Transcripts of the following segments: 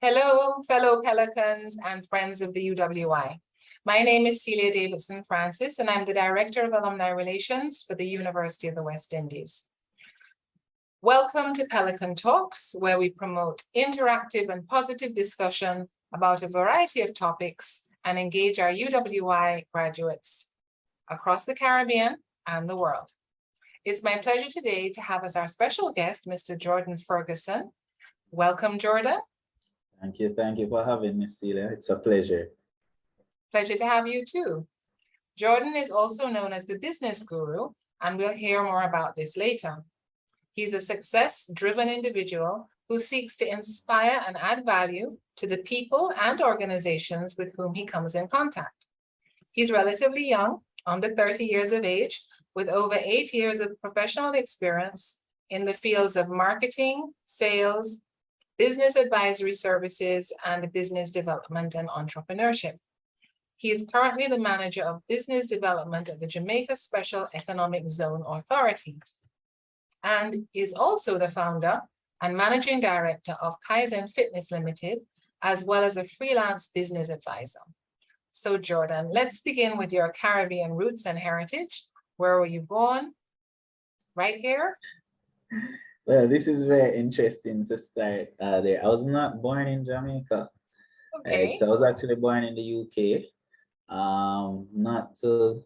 Hello, fellow Pelicans and friends of the UWI. My name is Celia Davidson Francis, and I'm the Director of Alumni Relations for the University of the West Indies. Welcome to Pelican Talks, where we promote interactive and positive discussion about a variety of topics and engage our UWI graduates across the Caribbean and the world. It's my pleasure today to have as our special guest, Mr. Jordan Ferguson. Welcome, Jordan. Thank you for having me, Celia. It's a pleasure. Pleasure to have you too. Jordan is also known as the business guru, and we'll hear more about this later. He's a success-driven individual who seeks to inspire and add value to the people and organizations with whom he comes in contact. He's relatively young, under 30 years of age, with over 8 years of professional experience in the fields of marketing, sales, business advisory services, and business development and entrepreneurship. He is currently the manager of business development at the Jamaica Special Economic Zone Authority, and is also the founder and managing director of Kaizen Fitness Limited, as well as a freelance business advisor. So Jordan, let's begin with your Caribbean roots and heritage. Where were you born? Right here? Well, this is very interesting to start there. I was not born in Jamaica. Okay. Right? So I was actually born in the UK. Not to,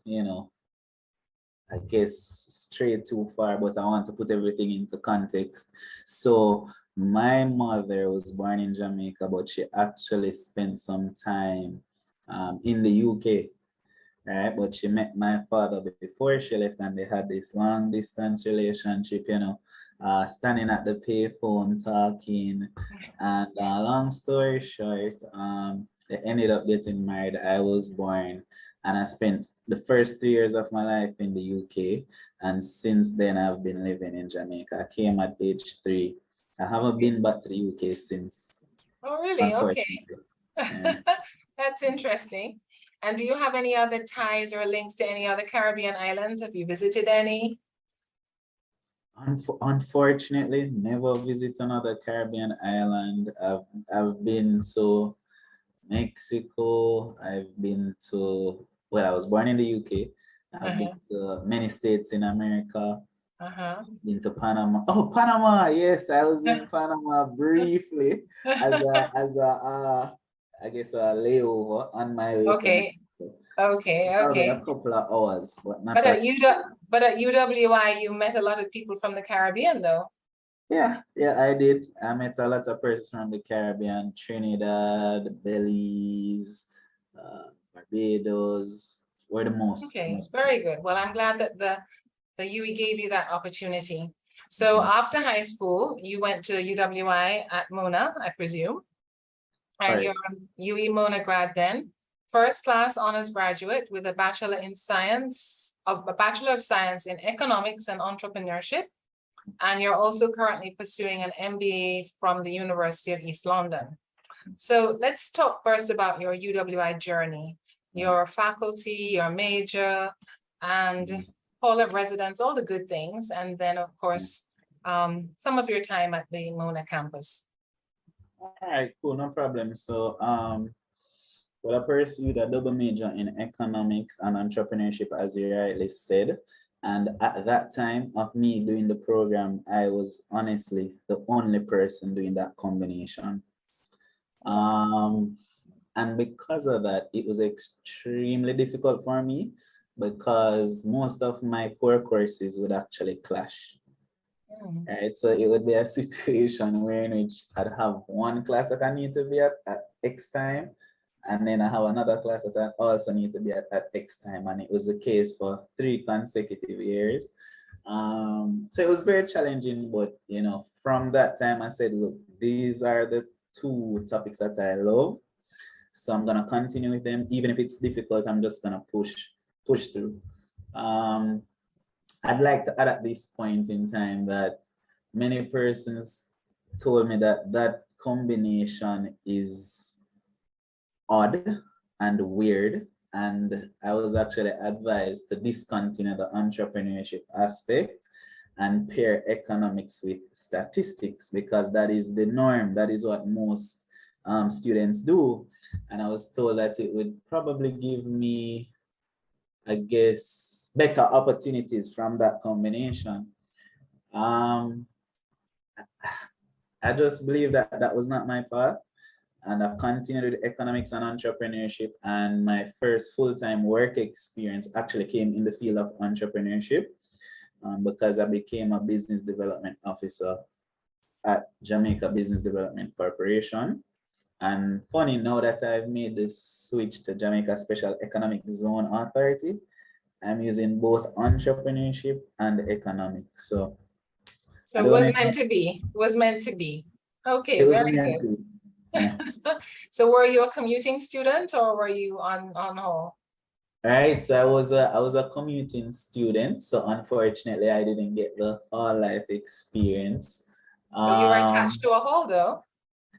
I guess straight too far, but I want to put everything into context. So my mother was born in Jamaica, but she actually spent some time in the UK. Right, but she met my father before she left, and they had this long distance relationship, standing at the payphone talking. And long story short, they ended up getting married. I was born, and I spent the first 3 years of my life in the UK. And since then, I've been living in Jamaica. I came at age 3. I haven't been back to the UK since. Oh, really? Okay. Yeah. That's interesting. And do you have any other ties or links to any other Caribbean islands? Have you visited any? Unfortunately, never visit another Caribbean island. I've been to Mexico. I've been to, well, I was born in the UK. I've been to many states in America. Been to Panama. Oh, Panama! Yes, I was in Panama briefly as a I guess a layover on my way. Okay. Probably a couple of hours, but not. But at UWI, you met a lot of people from the Caribbean, though. Yeah, I did. I met a lot of persons from the Caribbean, Trinidad, Belize, Barbados, were the most. Okay, very good. Well, I'm glad that the UE gave you that opportunity. So after high school, you went to UWI at Mona, I presume. And you're a UE Mona grad then, first class honors graduate with a Bachelor of Science in Economics and Entrepreneurship. And you're also currently pursuing an MBA from the University of East London. So let's talk first about your UWI journey, your faculty, your major, and hall of residence, all the good things. And then of course, some of your time at the Mona campus. All right, cool, no problem. So, well, I pursued a double major in economics and entrepreneurship, as you rightly said. And at that time of me doing the program, I was honestly the only person doing that combination. And because of that, it was extremely difficult for me because most of my core courses would actually clash. Right, so it would be a situation where in which I'd have one class that I need to be at X time, and then I have another class that I also need to be at X time, and it was the case for 3 consecutive years. So it was very challenging, but from that time I said, look, these are the 2 topics that I love, so I'm gonna continue with them, even if it's difficult. I'm just gonna push through. I'd like to add at this point in time that many persons told me that that combination is odd and weird, and I was actually advised to discontinue the entrepreneurship aspect and pair economics with statistics, because that is the norm. That is what most students do. And I was told that it would probably give me, I guess, better opportunities from that combination. Um, I just believe that that was not my path. And I've continued with economics and entrepreneurship. And my first full-time work experience actually came in the field of entrepreneurship, because I became a business development officer at Jamaica Business Development Corporation. And funny, now that I've made this switch to Jamaica Special Economic Zone Authority, I'm using both entrepreneurship and economics. So I it don't was know, meant to be. It was meant to be. it Okay, was very meant good. to be. Yeah. So were you a commuting student or were you on hall? All right, so I was a commuting student, so unfortunately I didn't get the hall life experience. But you were attached to a hall though.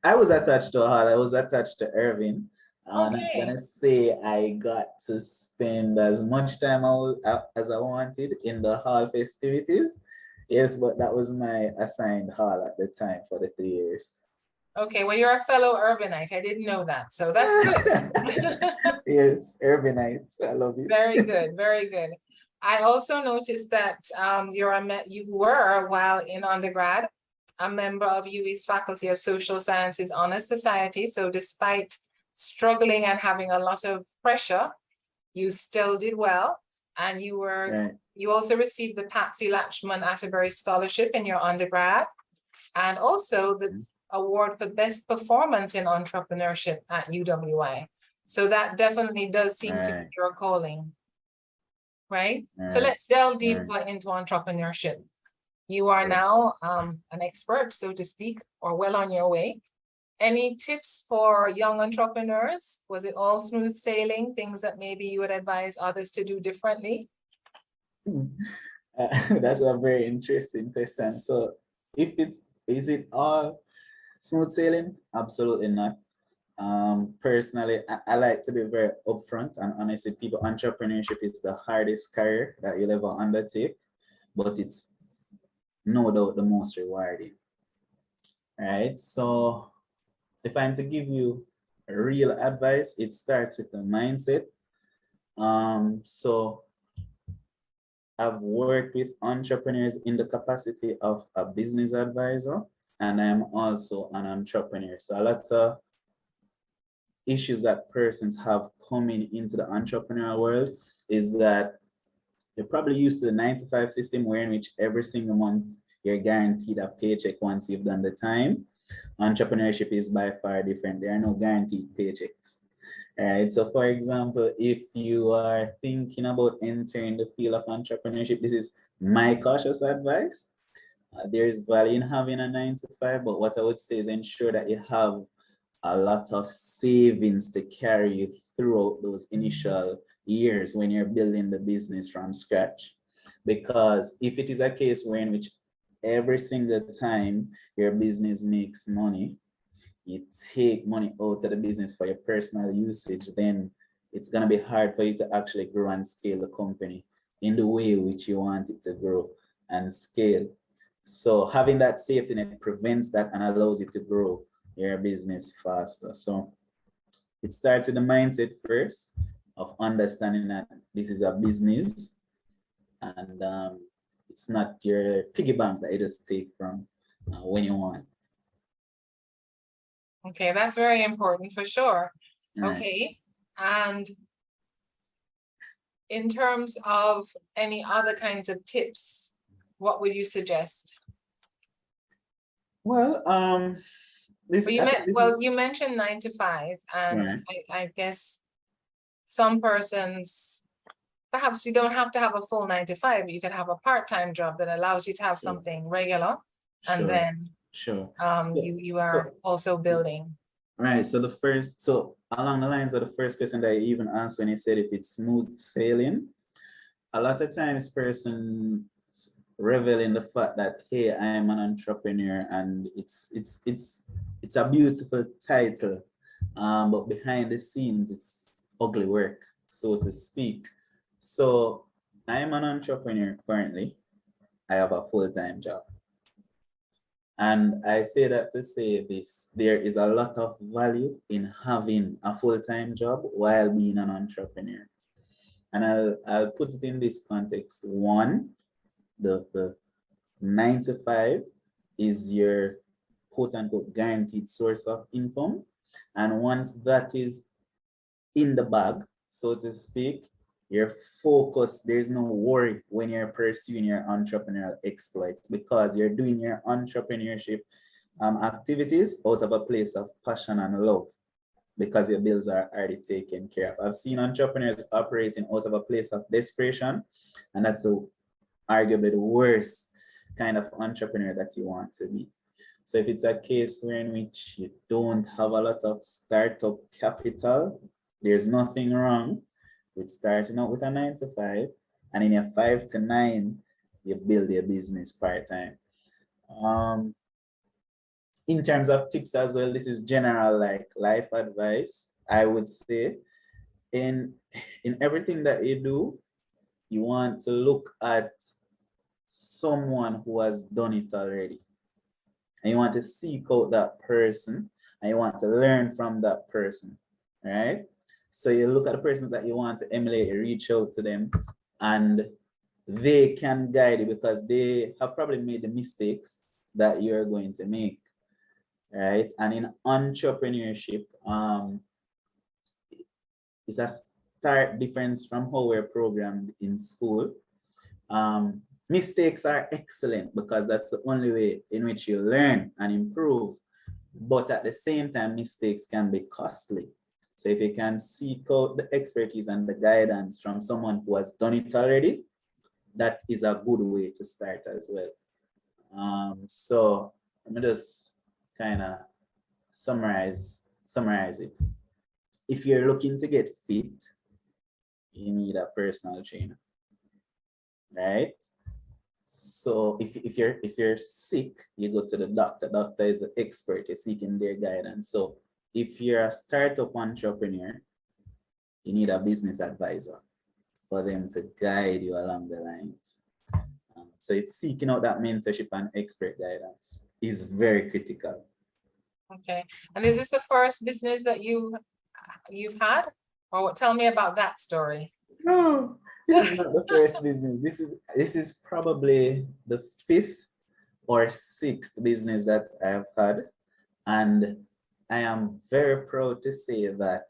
I was attached to a hall. I was attached to Irving. And I'm Okay. gonna say I got to spend as much time as I wanted in the hall festivities. Yes, but that was my assigned hall at the time for the 3 years. Okay, well, you're a fellow Irvinite. I didn't know that. So that's good. Yes, Irvingites. I love it. Very good, very good. I also noticed that you were, while in undergrad, a member of UWI's Faculty of Social Sciences Honor Society. So despite struggling and having a lot of pressure, you still did well. And Right. you also received the Patsy Latchman Atterbury Scholarship in your undergrad, and also the award for best performance in entrepreneurship at UWI. So that definitely does seem to be Right. your calling, right? So Right. let's delve Right. deeper into entrepreneurship. You are now an expert, so to speak, or well on your way. Any tips for young entrepreneurs? Was it all smooth sailing, things that maybe you would advise others to do differently? That's a very interesting question. So is it all smooth sailing? Absolutely not. Personally, I like to be very upfront and honest with people. Entrepreneurship is the hardest career that you'll ever undertake, but it's no doubt the most rewarding. Right? So if I'm to give you real advice, it starts with the mindset. So I've worked with entrepreneurs in the capacity of a business advisor, and I'm also an entrepreneur. So a lot of issues that persons have coming into the entrepreneurial world is that you're probably used to the 9 to 5 system, where in which every single month you're guaranteed a paycheck once you've done the time. Entrepreneurship is by far different. There are no guaranteed paychecks. All right. So for example, if you are thinking about entering the field of entrepreneurship, this is my cautious advice. There is value in having a 9 to 5, but what I would say is ensure that you have a lot of savings to carry you throughout those initial years when you're building the business from scratch. Because if it is a case where in which every single time your business makes money, you take money out of the business for your personal usage, then it's going to be hard for you to actually grow and scale the company in the way which you want it to grow and scale. So having that safety net prevents that and allows you to grow your business faster. So it starts with the mindset first of understanding that this is a business, and it's not your piggy bank that you just take from when you want. Okay, that's very important for sure. Right. Okay, and in terms of any other kinds of tips, what would you suggest? Well, You mentioned 9 to 5, and right. I guess some persons, perhaps you don't have to have a full 9 to 5. You could have a part-time job that allows you to have Sure. something regular, and Sure. then Sure. you are also building. Right. So along the lines of the first question that you even asked when you said if it's smooth sailing, a lot of times persons revel in the fact that, hey, I am an entrepreneur, and it's a beautiful title, but behind the scenes it's ugly work, so to speak. So I am an entrepreneur currently. I have a full-time job. And I say that to say this, there is a lot of value in having a full-time job while being an entrepreneur. And I'll put it in this context. One, the 9 to 5 is your quote unquote guaranteed source of income. And once that is in the bag, so to speak, you're focused, there's no worry when you're pursuing your entrepreneurial exploits because you're doing your entrepreneurship activities out of a place of passion and love because your bills are already taken care of. I've seen entrepreneurs operating out of a place of desperation, and that's arguably the worst kind of entrepreneur that you want to be. So if it's a case where in which you don't have a lot of startup capital, there's nothing wrong with starting out with a 9 to 5, and in your 5 to 9, you build your business part-time. In terms of tips as well, this is general like life advice. I would say in everything that you do, you want to look at someone who has done it already. And you want to seek out that person and you want to learn from that person, right? So you look at the persons that you want to emulate, you reach out to them, and they can guide you because they have probably made the mistakes that you're going to make, right? And in entrepreneurship, it's a stark difference from how we're programmed in school. Mistakes are excellent because that's the only way in which you learn and improve. But at the same time, mistakes can be costly. So if you can seek out the expertise and the guidance from someone who has done it already, that is a good way to start as well. So let me just kind of summarize it. If you're looking to get fit, you need a personal trainer, right? So if you're sick, you go to the doctor. Doctor is the expert. You're seeking their guidance. So if you're a startup entrepreneur, you need a business advisor for them to guide you along the lines. So it's seeking out that mentorship and expert guidance is very critical. Okay. And is this the first business that you've had? Or tell me about that story. No, this is not the first business. This is probably the 5th or 6th business that I've had. And I am very proud to say that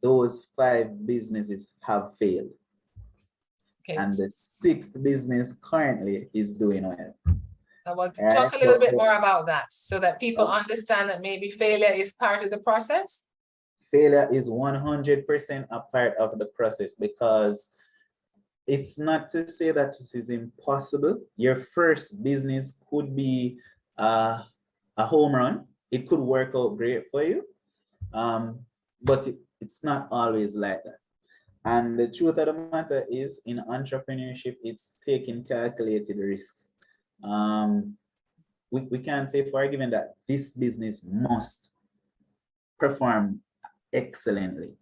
those 5 businesses have failed. Okay. And the 6th business currently is doing well. I want to talk a little bit more about that so that people understand that maybe failure is part of the process. Failure is 100% a part of the process because it's not to say that it is impossible. Your first business could be a home run. It could work out great for you, but it's not always like that. And the truth of the matter is, in entrepreneurship, it's taking calculated risks. We can't say for given that this business must perform excellently.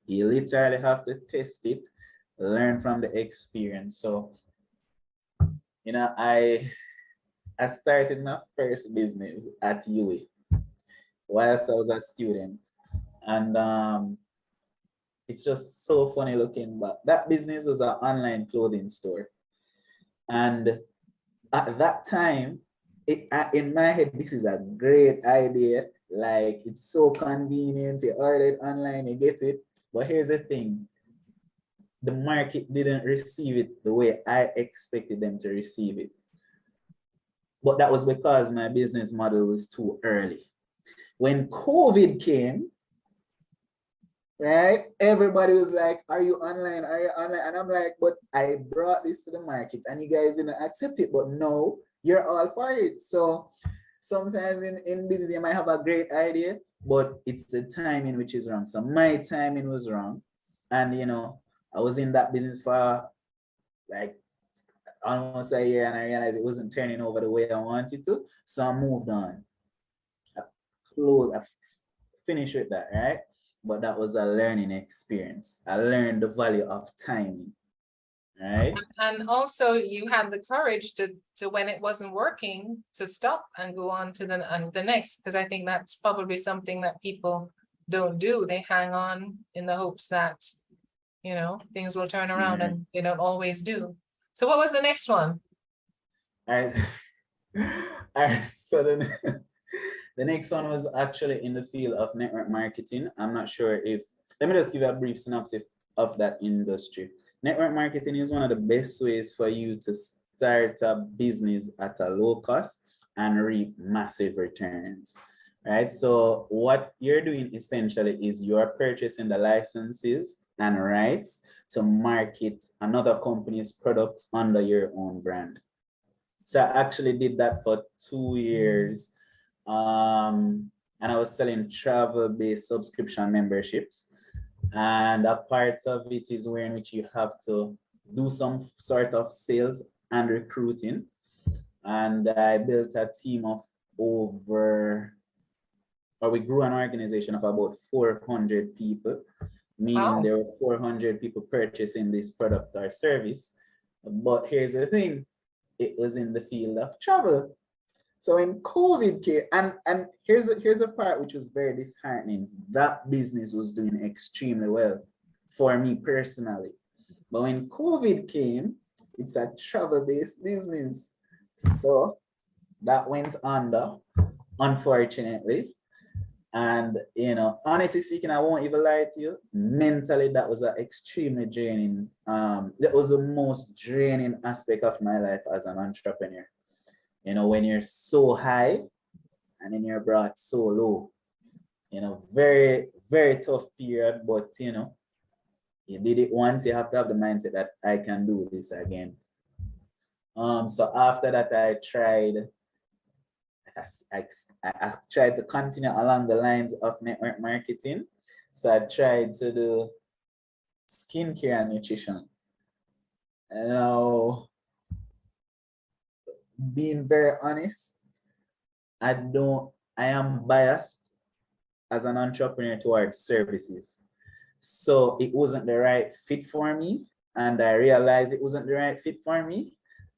You literally have to test it, learn from the experience. So, you know, I started my first business at UWI whilst I was a student. And it's just so funny looking back. That business was an online clothing store. And at that time, in my head, this is a great idea. Like, it's so convenient. You order it online, you get it. But here's the thing. The market didn't receive it the way I expected them to receive it. But that was because my business model was too early. When COVID came, right, everybody was like, are you online? Are you online? And I'm like, but I brought this to the market and you guys didn't accept it. But no, you're all for it. So sometimes in business, you might have a great idea, but it's the timing which is wrong. So my timing was wrong. And, you know, I was in that business for like almost a year and I realized it wasn't turning over the way I wanted to. So I moved on. I finished with that, right? But that was a learning experience. I learned the value of timing. right? And also you had the courage to when it wasn't working, to stop and go on to the next, because I think that's probably something that people don't do. They hang on in the hopes that, you know, things will turn around, Mhm. and they don't always do. So what was the next one? All right. All right. So then the next one was actually in the field of network marketing. I'm not sure if, let me just give you a brief synopsis of that industry. Network marketing is one of the best ways for you to start a business at a low cost and reap massive returns. Right. So what you're doing essentially is you're purchasing the licenses and rights to market another company's products under your own brand. So I actually did that for 2 years. And I was selling travel-based subscription memberships. And a part of it is where in which you have to do some sort of sales and recruiting. And I built a team of we grew an organization of about 400 people, meaning Wow. there were 400 people purchasing this product or service. But here's the thing, it was in the field of travel. So when COVID came, and here's a part which was very disheartening. That business was doing extremely well for me personally. But when COVID came, it's a travel-based business. So that went under, unfortunately. And honestly speaking, I won't even lie to you. Mentally, that was an extremely draining. That was the most draining aspect of my life as an entrepreneur. When you're so high and then you're brought so low. Very, very tough period, but you did it once, you have to have the mindset that I can do this again. So after that, I tried to continue along the lines of network marketing. So I tried to do skincare and nutrition. And now, being very honest, I am biased as an entrepreneur towards services. So it wasn't the right fit for me. And I realized it wasn't the right fit for me.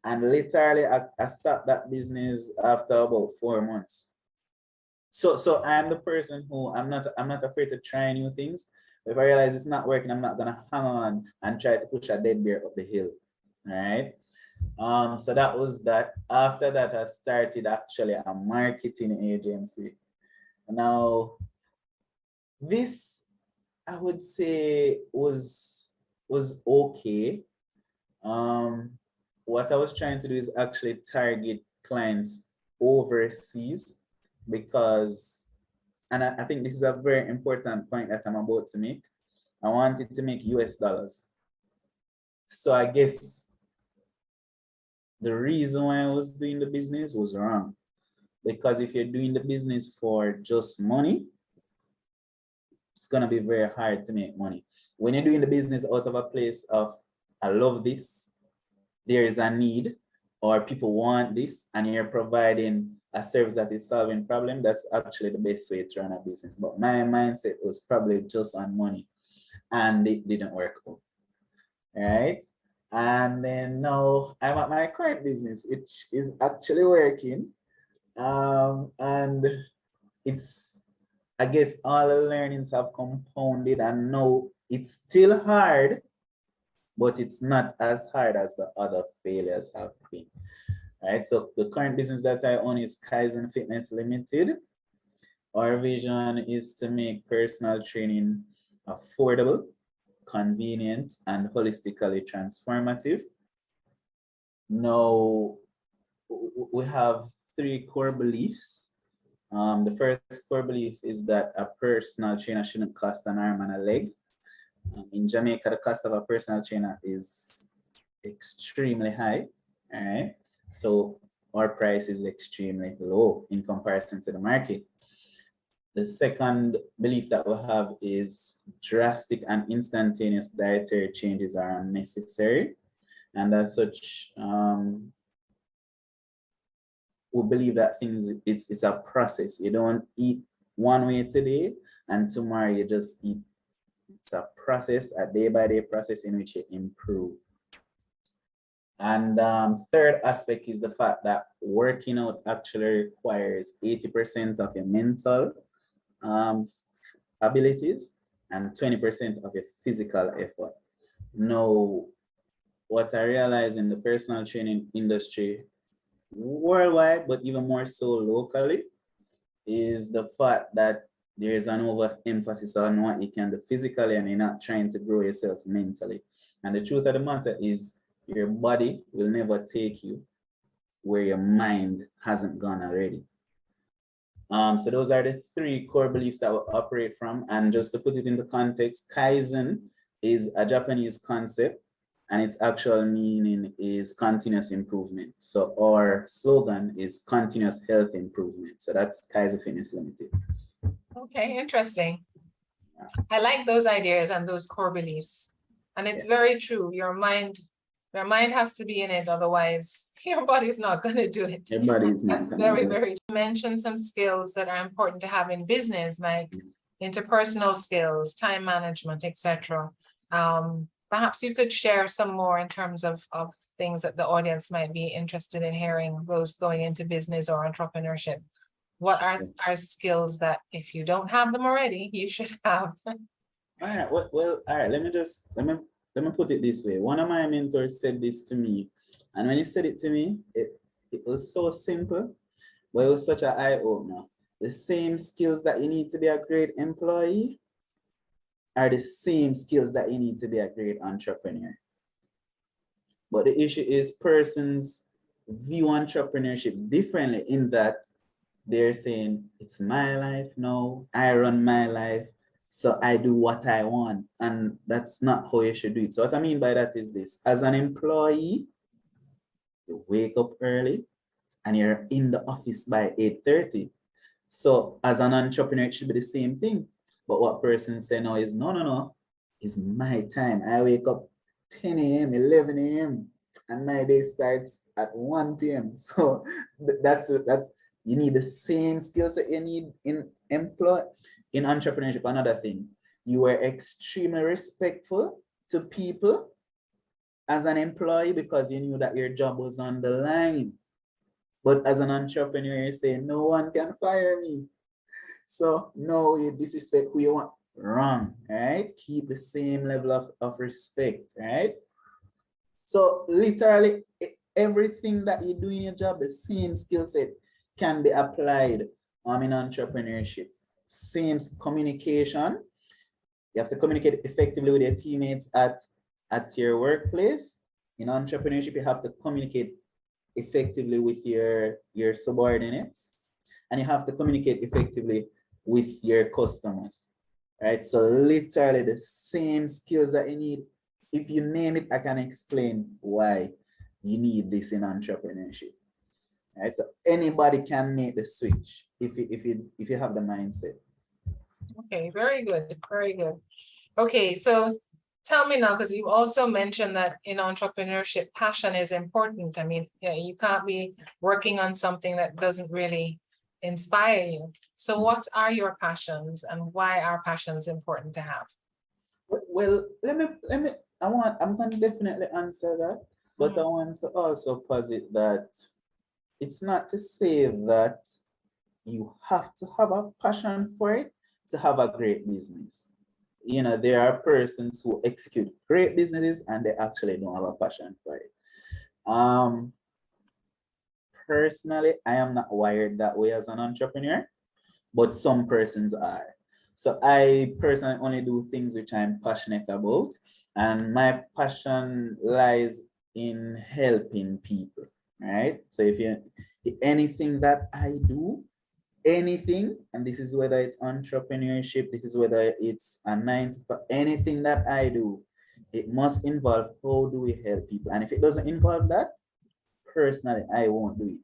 And literally, I stopped that business after about 4 months. So I'm the person who I'm not afraid to try new things. If I realize it's not working, I'm not gonna hang on and try to push a dead bear up the hill. All right. So that was that. After that, I started actually a marketing agency. Now, this I would say was okay. What I was trying to do is actually target clients overseas because, and I think this is a very important point that I'm about to make. I wanted to make US dollars. So I guess the reason why I was doing the business was wrong. Because if you're doing the business for just money, it's gonna be very hard to make money. When you're doing the business out of a place of, I love this, there is a need, or people want this, and you're providing a service that is solving problem, that's actually the best way to run a business. But my mindset was probably just on money, and it didn't work out. Right? And then now I'm at my current business, which is actually working. And it's, I guess all the learnings have compounded, and now it's still hard, but it's not as hard as the other failures have been. Right? So the current business that I own is Kaizen Fitness Limited. Our vision is to make personal training affordable, convenient, and holistically transformative. Now, we have 3 core beliefs. The first core belief is that a personal trainer shouldn't cost an arm and a leg. In Jamaica, the cost of a personal trainer is extremely high. All right. So our price is extremely low in comparison to the market. The second belief that we have is drastic and instantaneous dietary changes are unnecessary. And as such, we believe that it's a process. You don't eat one way today and tomorrow you just eat. It's a process, a day by day process in which you improve. And third aspect is the fact that working out actually requires 80% of your mental um, abilities and 20% of your physical effort. Now, what I realize in the personal training industry worldwide, but even more so locally, is the fact that there is an overemphasis on what you can do physically and you're not trying to grow yourself mentally. And the truth of the matter is your body will never take you where your mind hasn't gone already. So those are the three core beliefs that we operate from. And just to put it into context, Kaizen is a Japanese concept and its actual meaning is continuous improvement. So our slogan is continuous health improvement. So that's Kaizen Fitness Limited. Okay, interesting. I like those ideas and those core beliefs. And it's very true. Your mind has to be in it, otherwise your body's not going to do it. Your body is not That's gonna very, do it. very. Mention some skills that are important to have in business, like interpersonal skills, time management, etc. Perhaps you could share some more in terms of things that the audience might be interested in hearing, those going into business or entrepreneurship. What are skills that if you don't have them already, you should have? All right. Well, all right. Let me put it this way. One of my mentors said this to me, and when he said it to me, it was so simple, but it was such an eye opener. The same skills that you need to be a great employee are the same skills that you need to be a great entrepreneur. But the issue is persons view entrepreneurship differently in that they're saying, it's my life now, I run my life, so I do what I want. And that's not how you should do it. So what I mean by that is this: as an employee, you wake up early and you're in the office by 8:30. So as an entrepreneur, it should be the same thing. But what persons say now is, no, it's my time. I wake up 10 a.m., 11 a.m., and my day starts at 1 p.m. So that's you need the same skills that you need in entrepreneurship. Another thing, you are extremely respectful to people as an employee because you knew that your job was on the line. But as an entrepreneur, you say, no one can fire me. So no, you disrespect who you want. Wrong, right? Keep the same level of respect, right? So literally everything that you do in your job, the same skill set can be applied in entrepreneurship. Same communication. You have to communicate effectively with your teammates at your workplace. In entrepreneurship, you have to communicate effectively with your subordinates, and you have to communicate effectively with your customers, right? So literally the same skills that you need. If you name it, I can explain why you need this in entrepreneurship. Right? So anybody can make the switch if you have the mindset. Okay, very good, very good. Okay, so tell me now, because you also mentioned that in entrepreneurship, passion is important. I mean, yeah, you can't be working on something that doesn't really inspire you. So what are your passions and why are passions important to have? Well, I'm going to definitely answer that, but I want to also posit that it's not to say that you have to have a passion for it to have a great business. You know, there are persons who execute great businesses and they actually don't have a passion for it. Personally, I am not wired that way as an entrepreneur, but some persons are. So I personally only do things which I'm passionate about, and my passion lies in helping people, right? So if anything that I do, anything, and this is whether it's entrepreneurship, this is whether it's a 9 to 5, anything that I do, it must involve how do we help people. And if it doesn't involve that, personally, I won't do it.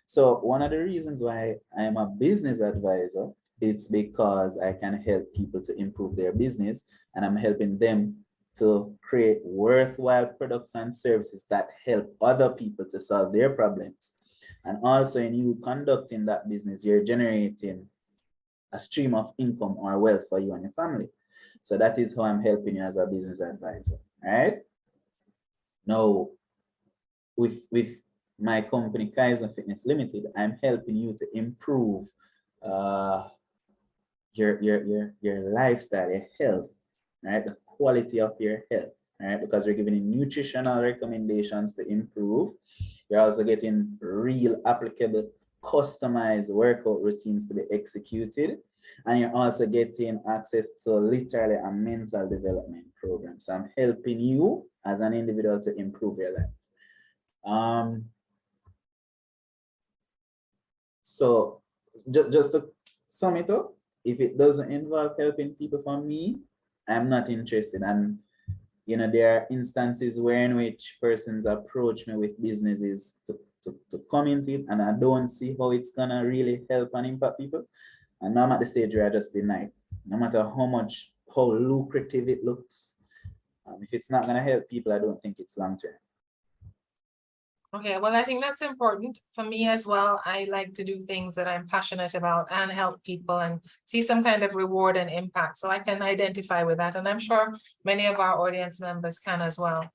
So one of the reasons why I am a business advisor is because I can help people to improve their business, and I'm helping them to create worthwhile products and services that help other people to solve their problems. And also in you conducting that business, you're generating a stream of income or wealth for you and your family. So that is how I'm helping you as a business advisor, right? Now, with my company Kaizen Fitness Limited, I'm helping you to improve your lifestyle, your health, right? The quality of your health, right? Because we're giving you nutritional recommendations to improve. You're also getting real applicable, customized workout routines to be executed. And you're also getting access to literally a mental development program. So I'm helping you as an individual to improve your life. So just to sum it up, if it doesn't involve helping people, for me, I'm not interested. And there are instances where in which persons approach me with businesses to come into it, and I don't see how it's gonna really help and impact people. And now I'm at the stage where I just deny it. No matter how lucrative it looks, if it's not gonna help people, I don't think it's long term. Okay, well, I think that's important for me as well. I like to do things that I'm passionate about and help people and see some kind of reward and impact. So I can identify with that. And I'm sure many of our audience members can as well.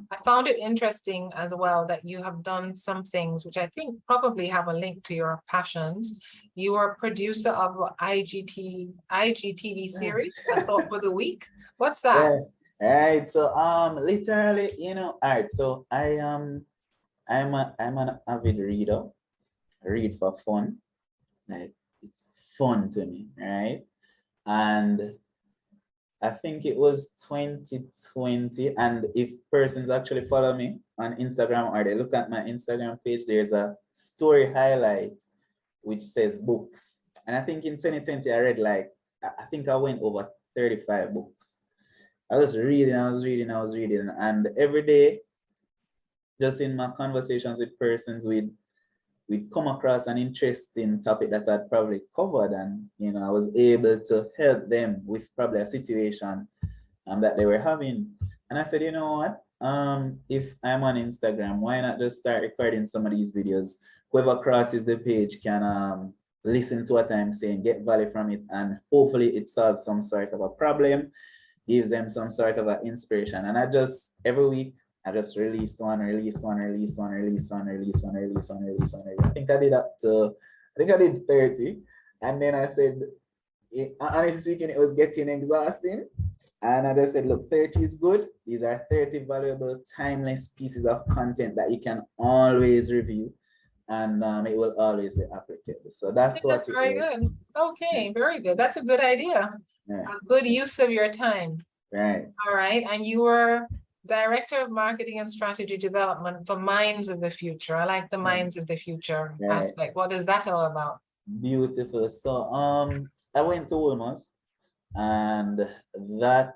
I found it interesting as well that you have done some things which I think probably have a link to your passions. You are a producer of IGTV series, A Thought for the Week. What's that? Right. So literally, all right. So I'm an avid reader. I read for fun. Like, it's fun to me, right? And I think it was 2020. And if persons actually follow me on Instagram or they look at my Instagram page, there's a story highlight which says books. And I think in 2020, I read I think I went over 35 books. I was reading. And every day, just in my conversations with persons, we'd come across an interesting topic that I'd probably covered, and I was able to help them with probably a situation that they were having. And I said, you know what? If I'm on Instagram, why not just start recording some of these videos? Whoever crosses the page can listen to what I'm saying, get value from it, and hopefully it solves some sort of a problem, gives them some sort of an inspiration. And every week, I just released one. I think I did 30. And then I said, honestly speaking, it was getting exhausting. And I just said, look, 30 is good. These are 30 valuable, timeless pieces of content that you can always review. And it will always be applicable. So that's what That's very good. Okay, very good. That's a good idea. Yeah. A good use of your time. Right. All right. And you were Director of Marketing and Strategy Development for Minds of the Future. I like the Minds of the Future aspect. What is that all about? Beautiful. So I went to Wolmer's, and that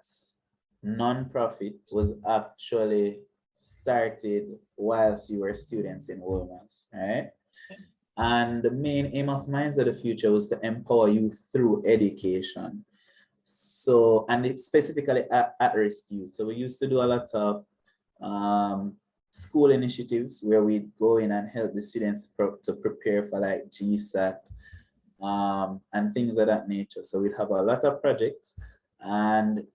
non-profit was actually started whilst you were students in Wolmer's, right? And the main aim of Minds of the Future was to empower you through education. So, and it's specifically at-risk youth. So we used to do a lot of school initiatives where we'd go in and help the students to prepare for like JSEZA and things of that nature. So we'd have a lot of projects, and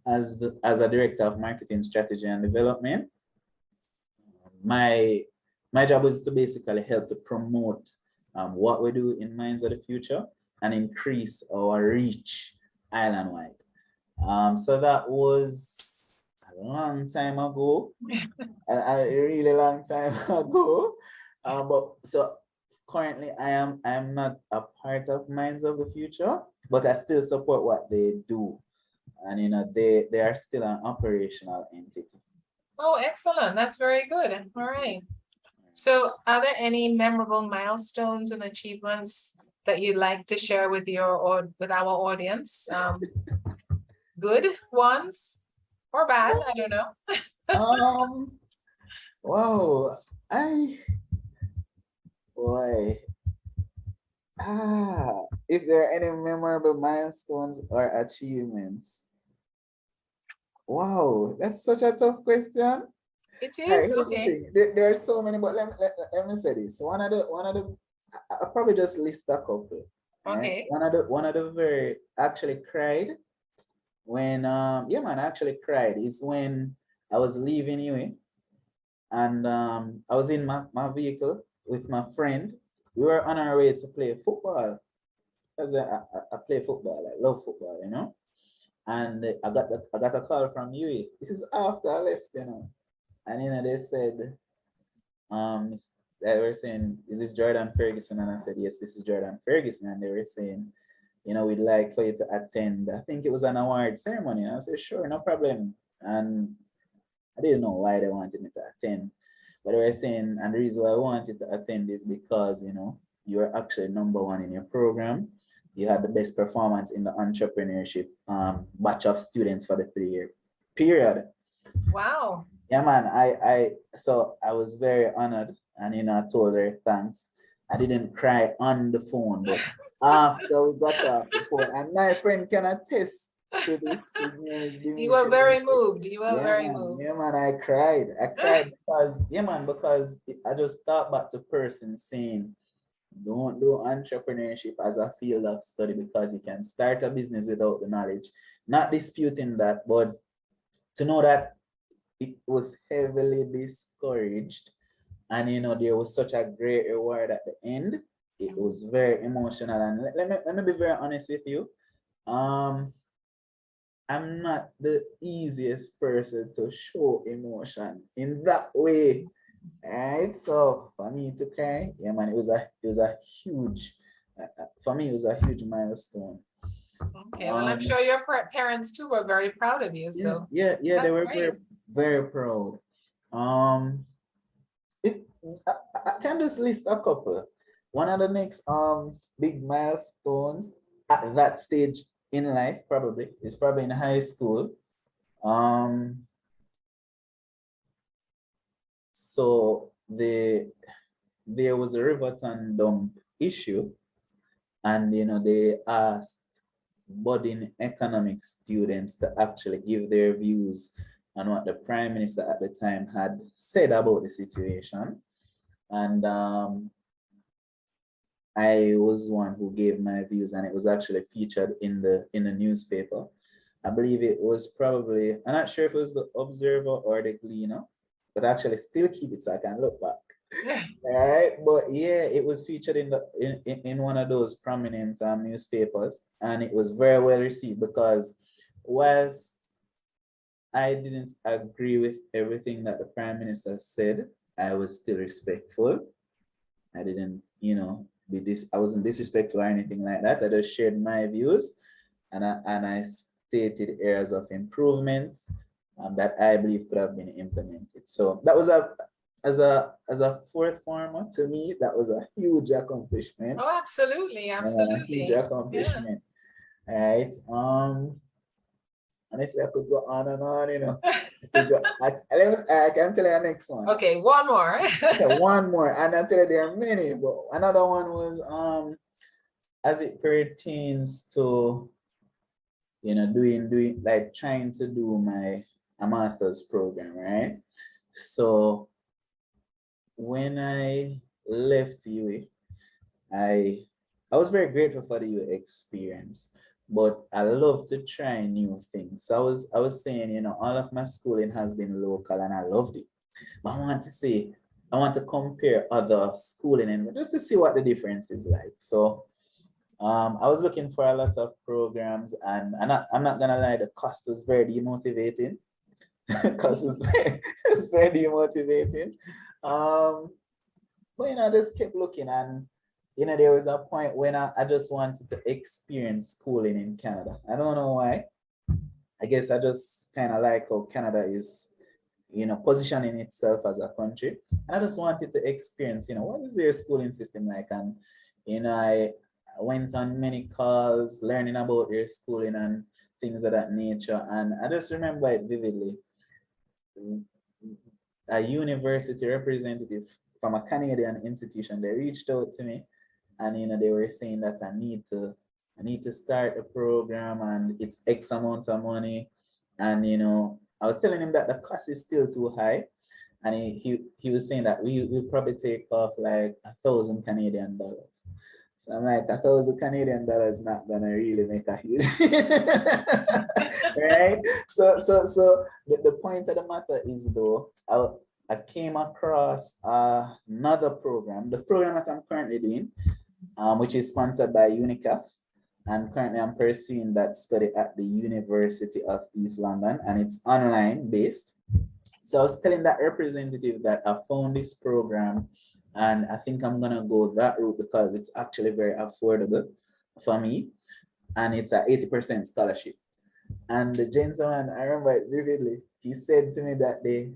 as a director of marketing strategy and development, my job was to basically help to promote what we do in Minds of the Future and increase our reach island-wide. So that was a long time ago, a really long time ago. But so currently I am not a part of Minds of the Future, but I still support what they do. And they are still an operational entity. Oh, excellent. That's very good. All right. So are there any memorable milestones and achievements that you'd like to share with with our audience? Good ones or bad? I don't know. Wow. If there are any memorable milestones or achievements. Wow, that's such a tough question. It is. Okay. There are so many, but let me say this. One of the I'll probably just list a couple. Okay. Right? One of the very actually cried when I actually cried is when I was leaving UWI And I was in my vehicle with my friend. We were on our way to play football. Because I play football, I love football, you know. And I got a call from UWI. This is after I left, you know. And they said, um, they were saying, is this Jordan Ferguson? And I said, yes, this is Jordan Ferguson. And they were saying, we'd like for you to attend. I think it was an award ceremony. And I said, sure, no problem. And I didn't know why they wanted me to attend. But they were saying, and the reason why I wanted to attend is because, you were actually number one in your program. You had the best performance in the entrepreneurship batch of students for the 3-year period. Wow. Yeah, man. So I was very honored, and I told her thanks. I didn't cry on the phone, but after we got off the phone, and my friend can attest to this. His name is Dimitri. You were very moved. You were Yeah, very man. moved. Yeah, man. I cried. I cried because, yeah, man, because I just thought back to person saying, don't do entrepreneurship as a field of study because you can start a business without the knowledge. Not disputing that, but to know that it was heavily discouraged, and there was such a great reward at the end. It was very emotional, and let me be very honest with you. I'm not the easiest person to show emotion in that way. Right, so for me to cry, yeah, man, it was a huge, for me, it was a huge milestone. Okay, well, I'm sure your parents too were very proud of you. So yeah, they were great. very proud. I can just list a couple. One of the next big milestones at that stage in life is probably in high school. So there was a Riverton dump issue, and they asked budding economics students to actually give their views on what the Prime Minister at the time had said about the situation. And I was one who gave my views, and it was actually featured in the newspaper. I believe it was probably, I'm not sure if it was the Observer or the Gleaner, but actually still keep it so I can look back. All right, but yeah, it was featured in one of those prominent newspapers, and it was very well received because whilst I didn't agree with everything that the Prime Minister said, I was still respectful. I didn't, I wasn't disrespectful or anything like that. I just shared my views, and I stated areas of improvement that I believe could have been implemented. So that was as a fourth former, to me, that was a huge accomplishment. Oh, absolutely, absolutely. A huge accomplishment. Yeah. All right. Honestly, I could go on and on, I can tell you the next one. Okay, one more. Okay, one more. And I'll tell you there are many, but another one was as it pertains to doing like trying to do a master's program, right? So when I left UWI, I was very grateful for the UWI experience, but I love to try new things. So I was saying, all of my schooling has been local and I loved it. But I want to compare other schooling and just to see what the difference is like. So I was looking for a lot of programs, and I'm not gonna lie, the cost was very demotivating. Cost was it's very demotivating. But I just kept looking, and there was a point when I just wanted to experience schooling in Canada. I don't know why. I guess I just kind of like how Canada is, positioning itself as a country. And I just wanted to experience, what is their schooling system like? And, I went on many calls learning about their schooling and things of that nature. And I just remember it vividly. A university representative from a Canadian institution, they reached out to me, and they were saying that I need to start a program, and it's X amount of money. And I was telling him that the cost is still too high, and he was saying that we'll probably take off like 1,000 Canadian dollars. So I'm like, 1,000 Canadian dollars not gonna really make a huge right. So the point of the matter is though, I came across another program, the program that I'm currently doing, which is sponsored by UNICAF. And currently I'm pursuing that study at the University of East London, and it's online based. So I was telling that representative that I found this program and I think I'm gonna go that route because it's actually very affordable for me, and it's a 80% scholarship. And the gentleman, I remember it vividly, he said to me that day,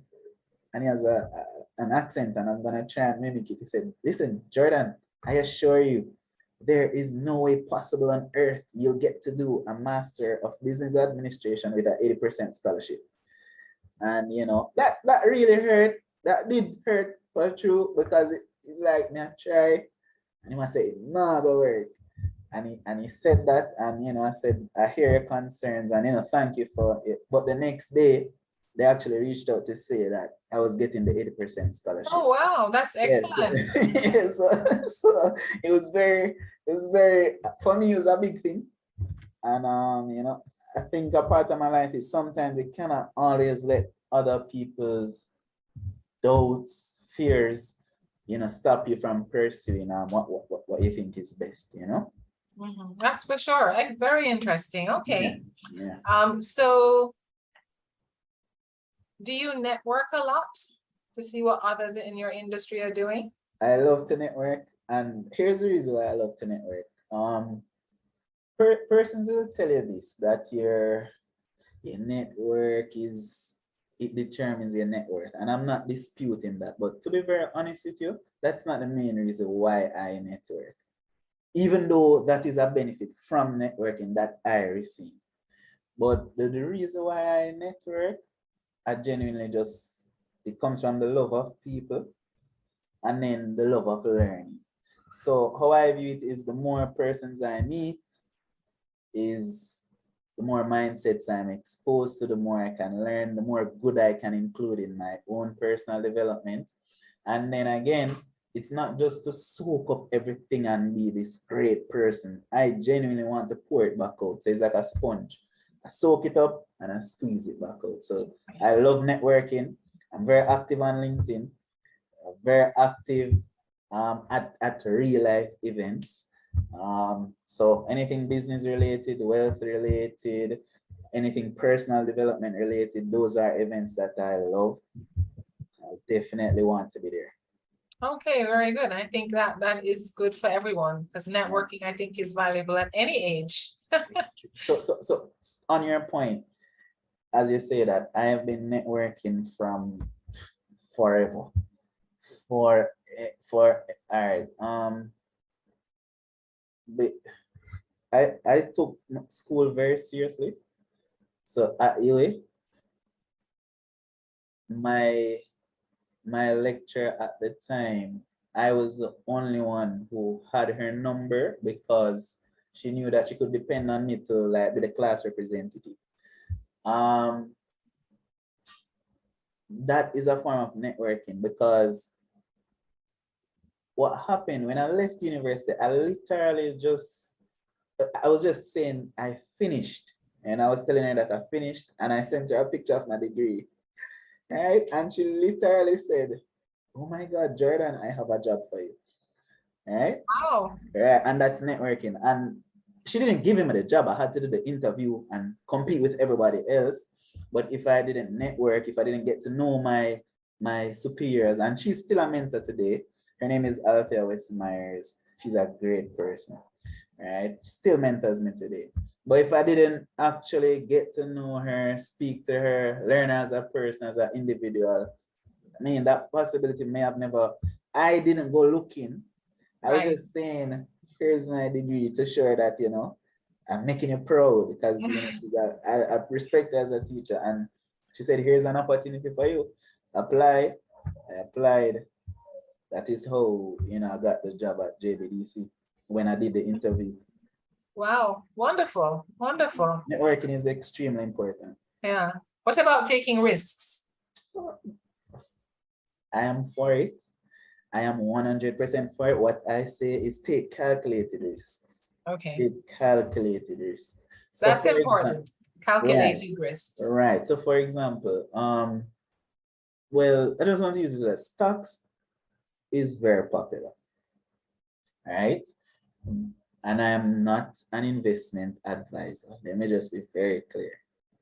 and he has an accent, and I'm gonna try and mimic it. He said, "Listen, Jordan, I assure you, there is no way possible on earth you'll get to do a Master of Business Administration with an 80% scholarship." And you know, that really hurt. That did hurt for true, because it's like me I try, and he must say, "No, go work." And he said that, and you know, I said, "I hear your concerns, and you know, thank you for it." But the next day, they actually reached out to say that I was getting the 80% scholarship. Oh, wow, that's Yes. excellent. Yes. So it was very, for me, it was a big thing. And you know, I think a part of my life is sometimes you cannot always let other people's doubts, fears, you know, stop you from pursuing what you think is best, you know? Mhm, that's for sure. Very interesting. Okay. Yeah. So do you network a lot to see what others in your industry are doing? I love to network, and here's the reason why I love to network. Persons will tell you this, that your network is, it determines your net worth, and I'm not disputing that. But to be very honest with you, that's not the main reason why I network, even though that is a benefit from networking that I receive. But the reason why I network, I genuinely just, it comes from the love of people and then the love of learning. So how I view it is, the more persons I meet, is the more mindsets I'm exposed to, the more I can learn, the more good I can include in my own personal development. And then again, it's not just to soak up everything and be this great person. I genuinely want to pour it back out. So it's like a sponge. I soak it up and I squeeze it back out. So I love networking. I'm very active on LinkedIn, very active at real life events. So anything business related, wealth related, anything personal development related, those are events that I love. I definitely want to be there. Okay, very good. I think that is good for everyone, because networking, I think, is valuable at any age. So on your point, as you say that, I have been networking from forever. For all right. But I took school very seriously. So at UA, my lecturer at the time, I was the only one who had her number, because she knew that she could depend on me to like be the class representative. That is a form of networking, because what happened when I left university, I was just saying I finished, and I was telling her that I finished, and I sent her a picture of my degree, right? And she literally said, "Oh my God, Jordan, I have a job for you." Right? Wow. Right. And that's networking. And she didn't give him the job. I had to do the interview and compete with everybody else. But if I didn't network, if I didn't get to know my superiors, and she's still a mentor today. Her name is Althea West Myers. She's a great person, right? She still mentors me today. But if I didn't actually get to know her, speak to her, learn her as a person, as an individual, I mean, that possibility may have never, I didn't go looking. I was Right. just saying, here's my degree to show her that, you know, I'm making you proud, because, you know, I respect her as a teacher. And she said, here's an opportunity for you. Apply. I applied. That is how, you know, I got the job at JBDC when I did the interview. Wow. Wonderful. Wonderful. Networking is extremely important. Yeah. What about taking risks? I am for it. I am 100% for it. What I say is take calculated risks. Okay. Take calculated risks. So That's for important. Calculating risks. right. So for example, well, I just want to use it as stocks is very popular, right? And I am not an investment advisor. Let me just be very clear.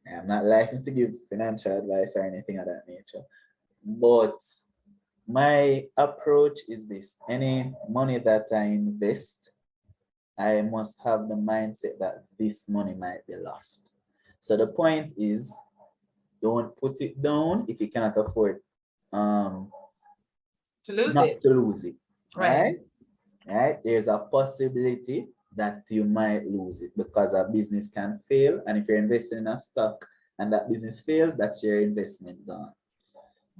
I'm not licensed to give financial advice or anything of that nature. But my approach is this: any money that I invest, I must have the mindset that this money might be lost. So the point is, don't put it down if you cannot afford To lose not it. to lose it, Right. right? There's a possibility that you might lose it because a business can fail. And if you're investing in a stock and that business fails, that's your investment gone,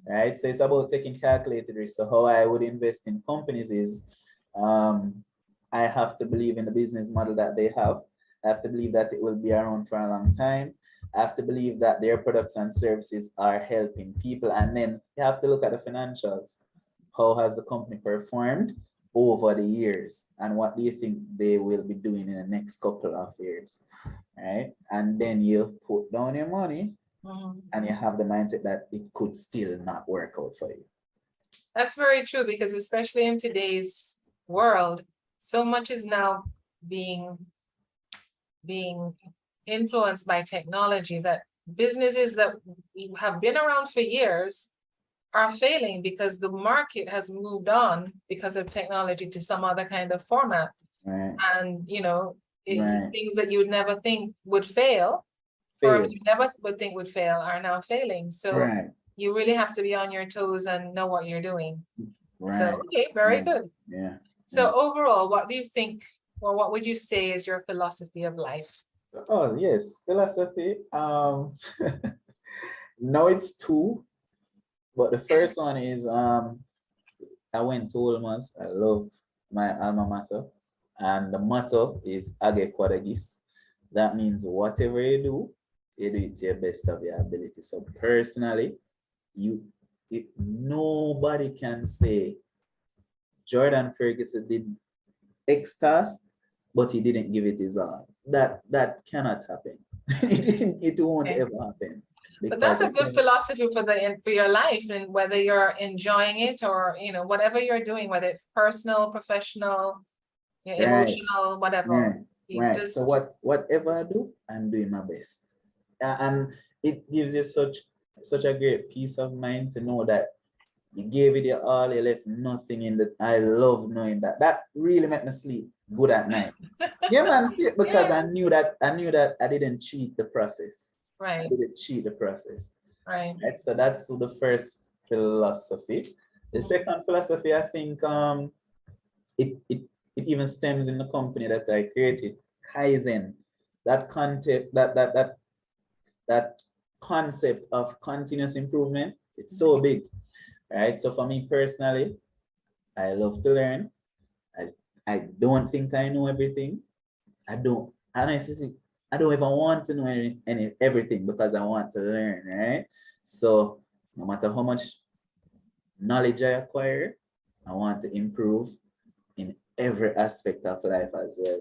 right? So it's about taking calculated risk. So how I would invest in companies is I have to believe in the business model that they have. I have to believe that it will be around for a long time. I have to believe that their products and services are helping people. And then you have to look at the financials. How has the company performed over the years? And what do you think they will be doing in the next couple of years? Right? And then you put down your money and you have the mindset that it could still not work out for you. That's very true, because especially in today's world, so much is now being influenced by technology that businesses that have been around for years are failing because the market has moved on because of technology to some other kind of format. Right. And Right. things that you would never think would fail, or Fail. you never would think would fail, are now failing. So Right. you really have to be on your toes and know what you're doing. So, Right. okay, very Yeah. good. Yeah. So overall, what do you think, or what would you say is your philosophy of life? Oh, yes. Philosophy. No, it's two. But the first one is I went to Olmas. I love my alma mater. And the motto is Age Quadagis. That means whatever you do it to your best of your ability. So personally, nobody can say Jordan Ferguson did X task, but he didn't give it his all. That cannot happen. It won't Okay. ever happen. But that's a good Because philosophy for your life, and whether you're enjoying it or whatever you're doing, whether it's personal, professional, right, emotional, whatever. right, You right. So just whatever I do, I'm doing my best. And it gives you such a great peace of mind to know that you gave it your all, you left nothing in the. I love knowing that. That really made me sleep good at night. Yeah, man, see, because yes, I knew that I didn't cheat the process. I right, didn't cheat the process. right. Right? So that's the first philosophy. The second philosophy, I think, it even stems in the company that I created, Kaizen. That concept, that concept of continuous improvement, it's so big, right? So for me personally, I love to learn. I don't think I know everything. I don't honestly, I don't even want to know everything because I want to learn, right? So no matter how much knowledge I acquire, I want to improve in every aspect of life as well.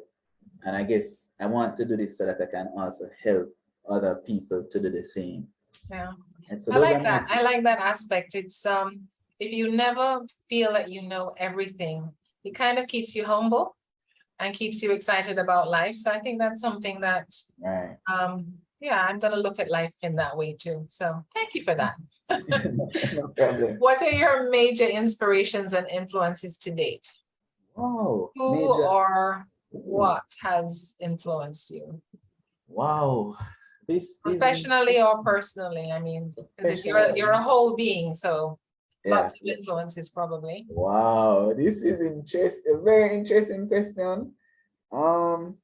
And I guess I want to do this so that I can also help other people to do the same. Yeah. And so I those like are my that. I like that aspect. It's if you never feel that you know everything, it kind of keeps you humble and keeps you excited about life. So I think that's something that right. yeah, I'm gonna look at life in that way too. So thank you for that. No problem. What are your major inspirations and influences to date? Wow, Who major. or what has influenced you? Wow, this is Professionally or personally? I mean, because you're a professional. whole being, so Yeah. lots of influences probably. Wow, this is interesting. A very interesting question. Um,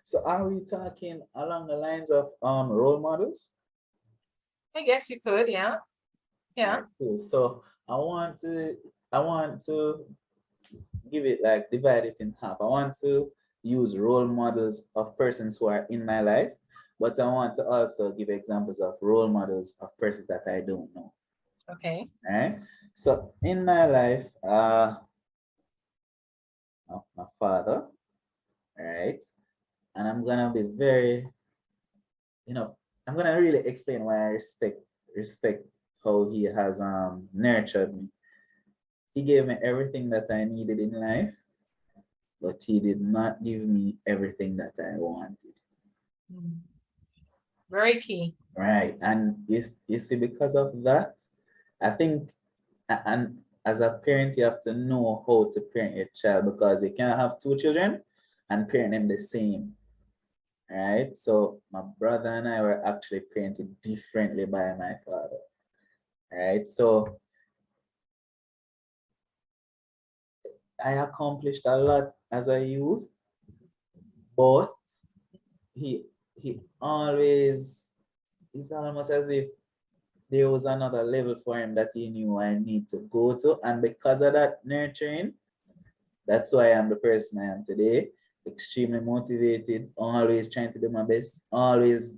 so are we talking along the lines of role models? I guess you could, yeah. Yeah. Alright, cool. So I want to give it like divide it in half. I want to use role models of persons who are in my life, but I want to also give examples of role models of persons that I don't know. Okay. Right? So in my life, my father, right? And I'm gonna be very, I'm gonna really explain why I respect how he has nurtured me. He gave me everything that I needed in life, but he did not give me everything that I wanted. Mm. Very key. Right. And you see, because of that, I think, and as a parent, you have to know how to parent your child, because you can't have two children and parent them the same. Right. So my brother and I were actually parented differently by my father. Right. So I accomplished a lot as a youth, but he he always, it's almost as if there was another level for him that he knew I need to go to. And because of that nurturing, that's why I'm the person I am today. Extremely motivated, always trying to do my best, always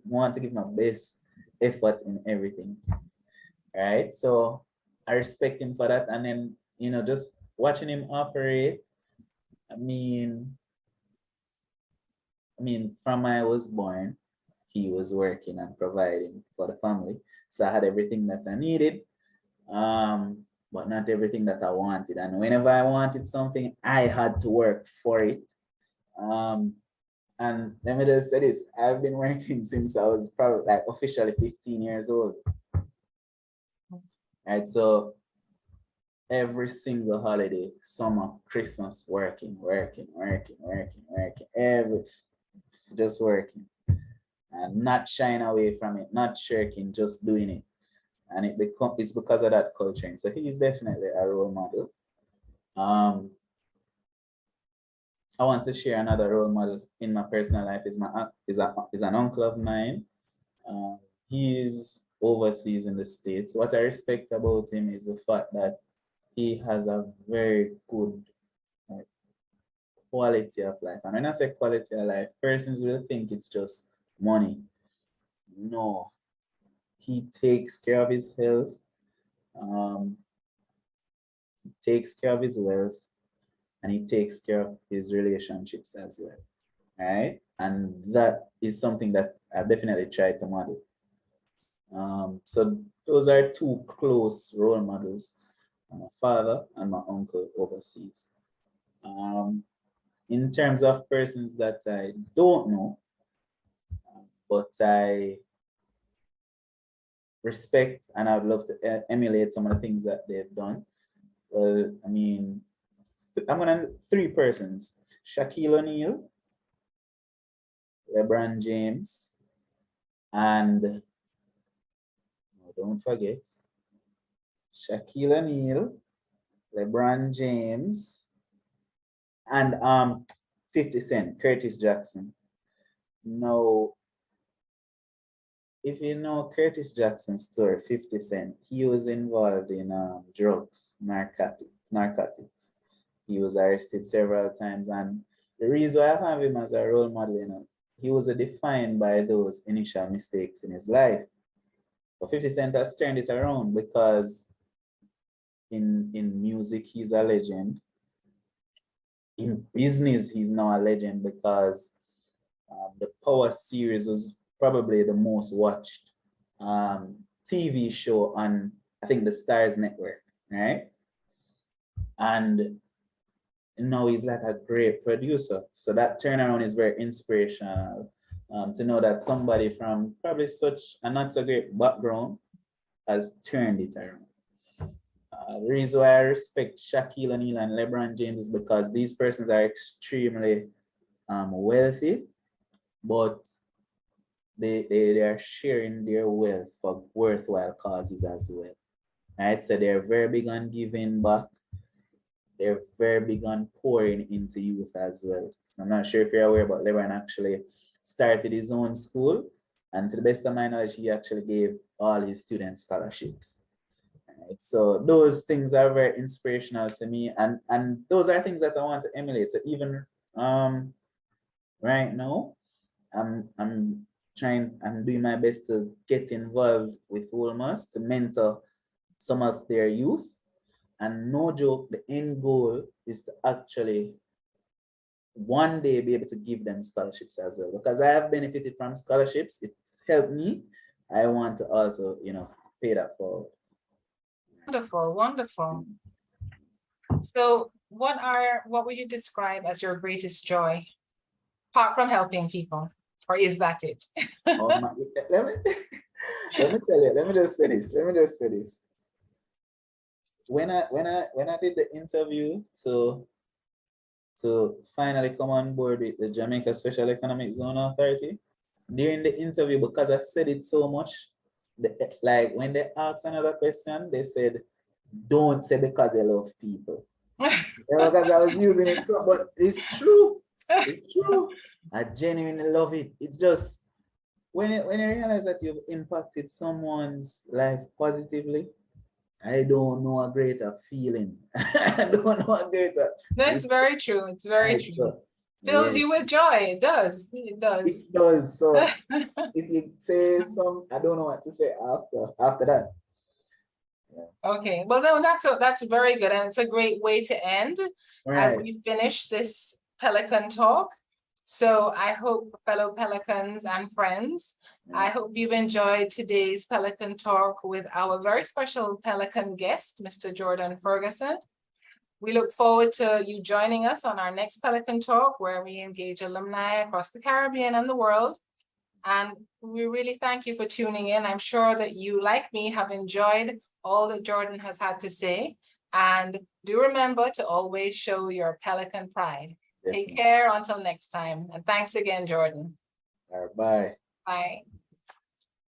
want to give my best effort in everything. Right. So I respect him for that. And then, just watching him operate, I mean, from when I was born, he was working and providing for the family. So I had everything that I needed, but not everything that I wanted. And whenever I wanted something, I had to work for it. And let me just say this, I've been working since I was probably like officially 15 years old. Right. So every single holiday, summer, Christmas, working, just working. And not shying away from it, not shirking, just doing it. And it's because of that culture. And so he's definitely a role model. I want to share another role model in my personal life. Is an uncle of mine. He is overseas in the States. What I respect about him is the fact that he has a very good quality of life. And when I say quality of life, persons will think it's just money. No, he takes care of his health, takes care of his wealth, and he takes care of his relationships as well. Right? And that is something that I definitely try to model. So those are two close role models, my father and my uncle overseas. In terms of persons that I don't know, but I respect and I'd love to emulate some of the things that they've done. Well, I'm gonna three persons: Shaquille O'Neal, LeBron James, and don't forget Shaquille O'Neal, LeBron James, and 50 Cent, Curtis Jackson. Now, if you know Curtis Jackson's story, 50 Cent, he was involved in drugs, narcotics. He was arrested several times, and the reason I have him as a role model, he was defined by those initial mistakes in his life. But 50 Cent has turned it around, because in music, he's a legend. In business, he's now a legend, because the Power series was probably the most watched TV show on, I think, the Stars Network, right? And now he's like a great producer. So that turnaround is very inspirational, to know that somebody from probably such a not so great background has turned it around. The reason why I respect Shaquille O'Neal and LeBron James is because these persons are extremely wealthy, but they are sharing their wealth for worthwhile causes as well. Right? So they're very big on giving back. They're very big on pouring into youth as well. I'm not sure if you're aware, but LeBron actually started his own school, and to the best of my knowledge, he actually gave all his students scholarships. Right? So those things are very inspirational to me, and those are things that I want to emulate. So even right now, I'm doing my best to get involved with Wolmer's to mentor some of their youth. And no joke, the end goal is to actually one day be able to give them scholarships as well. Because I have benefited from scholarships, it's helped me. I want to also, pay that forward. Wonderful, wonderful. So what would you describe as your greatest joy, apart from helping people, or is that it? Oh, let me let me tell you, let me just say this. When I did the interview to finally come on board with the Jamaica Special Economic Zone Authority, during the interview, because I said it so much, like when they asked another question, they said, don't say because I love people. Because I was using it so, but it's true. It's true. I genuinely love it. It's just when you realize that you've impacted someone's life positively, I don't know a greater feeling. I don't know a greater. No, it's very true. It's very true. So, Fills yeah, you with joy. It does. It does. it does. So if you say some, I don't know what to say after that. Okay, well, no, that's very good, and it's a great way to end as Right. we finish this Pelican talk. So I hope, fellow Pelicans and friends, I hope you've enjoyed today's Pelican talk with our very special Pelican guest, Mr. Jordan Ferguson. We look forward to you joining us on our next Pelican talk, where we engage alumni across the Caribbean and the world. And we really thank you for tuning in. I'm sure that you, like me, have enjoyed all that Jordan has had to say. And do remember to always show your Pelican pride. Definitely. Take care until next time. And thanks again, Jordan. All right, bye. Bye.